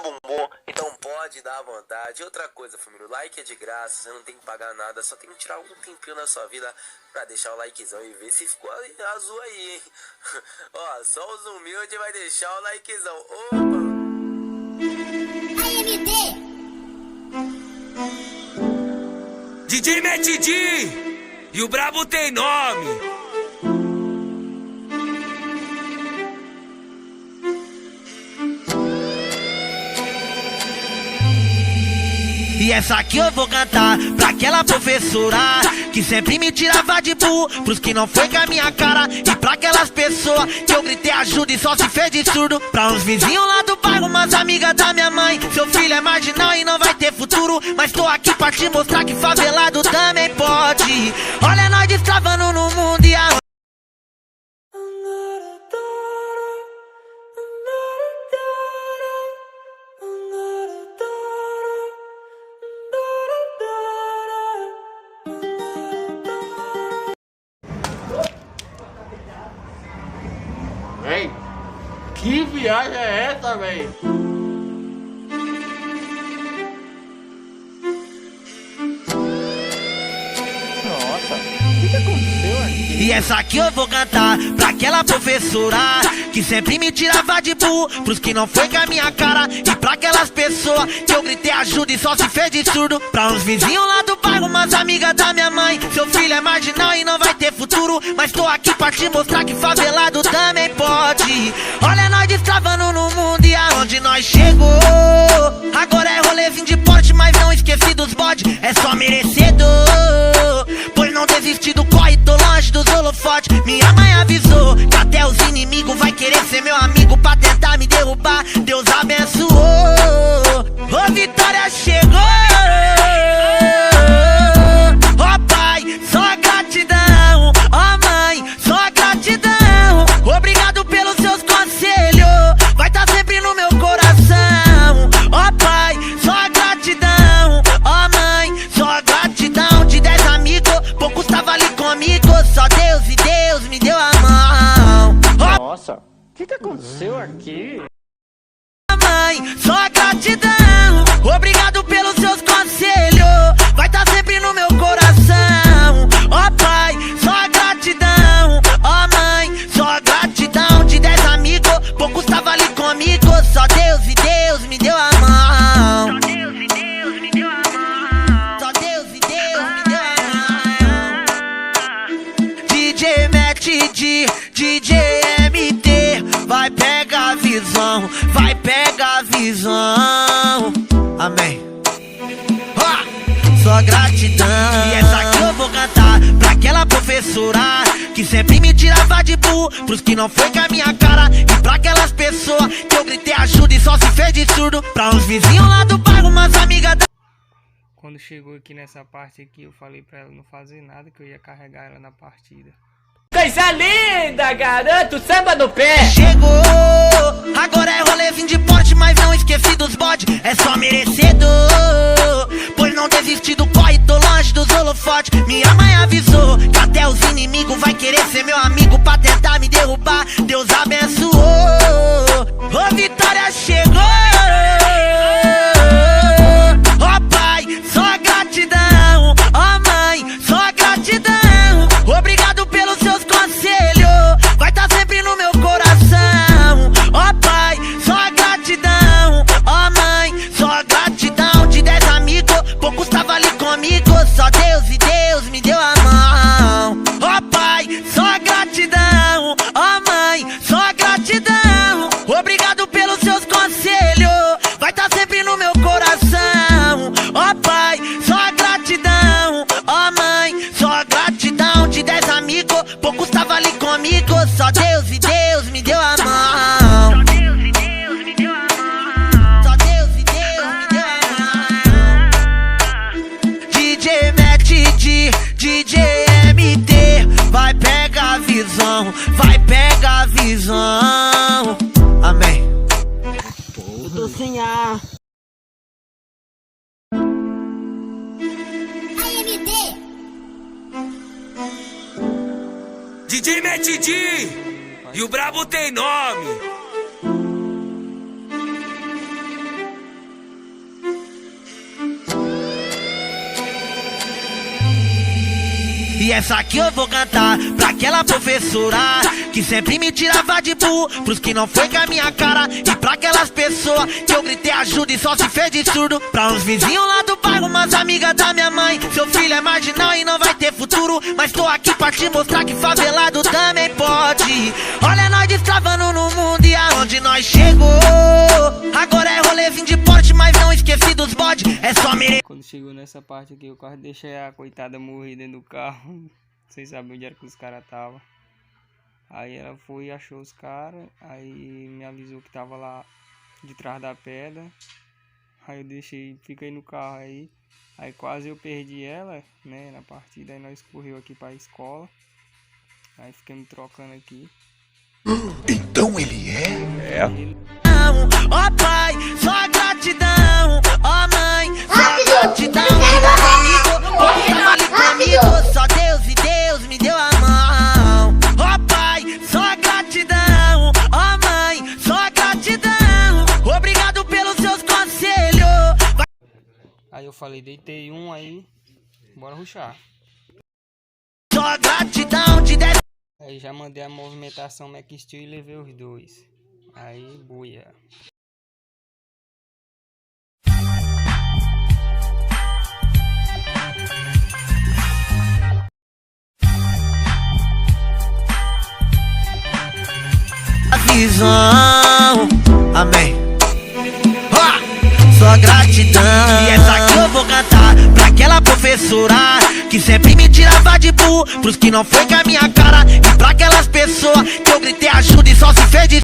bumbum, então pode dar à vontade. Outra coisa, família, o like é de graça, você não tem que pagar nada, só tem que tirar algum tempinho na sua vida pra deixar o likezão e ver se ficou azul aí, hein? Ó, só os humildes vai deixar o likezão. Opa! AMD DJ Matt D e o brabo tem nome. E essa aqui eu vou cantar pra aquela professora que sempre me tirava de burro, pros que não foi com a minha cara. E pra aquelas pessoas que eu gritei ajuda e só se fez de surdo. Pra uns vizinhos lá do bairro, umas amigas da minha mãe. Seu filho é marginal e não vai ter futuro, mas tô aqui pra te mostrar que favelado também pode. Olha nós destravando no mundo e a... Véi, que viagem é essa, véi? Nossa, o que aconteceu aqui? E essa aqui eu vou cantar pra aquela professora que sempre me tirava de burro, pros que não foi com a minha cara. E pra aquelas pessoas que eu gritei ajuda e só se fez de surdo. Pra uns vizinhos lá do bairro, umas amigas da minha mãe. Seu filho é marginal e não vai ter futuro, mas tô aqui pra te mostrar que favelado também pode. Olha nós destravando no mundo e aonde nós chegou. Agora é rolezinho de porte, mas não esqueci dos bode. É só merecedor, pois não desisti do corre, tô longe dos holofotes. Minha mãe avisou que até os inimigos vai querer ser meu amigo pra tentar me derrubar. Deus abençoou, ô vitória chegou. Ó pai, só gratidão. Ó mãe, só gratidão. Obrigado pelos seus conselhos, vai tá sempre no meu coração. Ó pai, só gratidão. Ó mãe, só gratidão. De 10 amigos, poucos tava ali comigo. Só Deus e Deus me deu a mão. Ó Nossa, o que aconteceu aqui? mãe, só gratidão. Obrigado pelos seus conselhos, vai tá sempre no meu coração. Ó pai, só gratidão. Ó mãe, só gratidão. De 10 amigos, poucos tava ali comigo. Só Deus e Deus me deu a mão. Só Deus e Deus me deu a mão. Só Deus e Deus me deu a mão. DJ Matt D, DJ MT, vai pegar a visão, vai pegar a visão. Amém. Só gratidão. E essa aqui eu vou cantar pra aquela professora que sempre me tirava de burro, pros que não foi com a minha cara. E pra aquelas pessoas que eu gritei ajuda e só se fez de surdo. Pra uns vizinhos lá do bairro, umas amigas da... Quando chegou aqui nessa parte aqui, eu falei pra ela não fazer nada, que eu ia carregar ela na partida. Coisa linda, garoto, samba no pé. Chegou, agora é rolezinho de porte, mas não esqueci dos bode. É só merecedor, pois não desisti do corre, tô longe dos holofotes. Minha mãe avisou que até os inimigos vai querer ser meu amigo pra tentar me derrubar. Deus abençoou, ô vitória chegou. Ó pai, só gratidão. Ó mãe, só gratidão. Obrigado pelos seus conselhos, vai tá sempre no meu coração. Ó pai, só gratidão. Ó mãe, só gratidão. De 10 amigos, poucos tava ali comigo. Só Deus e Deus me deu a mão. Ó pai, só gratidão. Ó mãe, só gratidão. Obrigado pelos seus conselhos, vai tá sempre no meu coração. Ó pai, só gratidão. Ó mãe, só gratidão. De 10 amigos, poucos tava ali comigo. Só Deus e Deus me deu a mão. Só Deus e Deus me deu a mão. Só Deus e Deus me deu a mão. DJ Matt D, DJ MT, vai pegar a visão, vai pegar a visão. Amém. Eu tô sem ar. AMD DJ Matt D e o brabo tem nome. E essa aqui eu vou cantar pra aquela professora que sempre me tirava de burro, pros que não foi com a minha cara. E pra aquelas pessoas que eu gritei ajuda e só se fez de surdo. Pra uns vizinhos lá do bairro, umas amigas da minha mãe. Seu filho é marginal e não vai ter futuro, mas tô aqui pra te mostrar que favelado também pode. Olha nós destravando no mundo e aonde nós chegou. Agora é rolezinho de porte, mas não esqueci dos bodes. É só mere... Quando chegou nessa parte aqui, eu quase deixei a coitada morrer dentro do carro. Vocês sabem onde era que os caras estavam. Aí ela foi e achou os caras. Aí me avisou que tava lá de trás da pedra. Aí eu deixei, fiquei no carro aí. Aí quase eu perdi ela, né, na partida. Aí nós correu aqui pra escola. Aí ficamos trocando aqui. Então ele é? Ó pai, só gratidão. Ó mãe, só gratidão. Porque tava ali comigo, só Deus e Deus me deu a mão. Ó pai, só gratidão. Ó mãe, só gratidão. Obrigado pelos seus conselhos. Aí eu falei, deitei um aí, bora rushar. Só gratidão te der. Aí já mandei a movimentação Mac Steel e levei os dois. Aí, buia. A visão, amém. Só gratidão. E essa aqui eu vou cantar pra aquela professora que sempre me tirava de burro, pros que não foi com a minha cara. E pra aquelas pessoas que eu gritei ajuda e só se fez de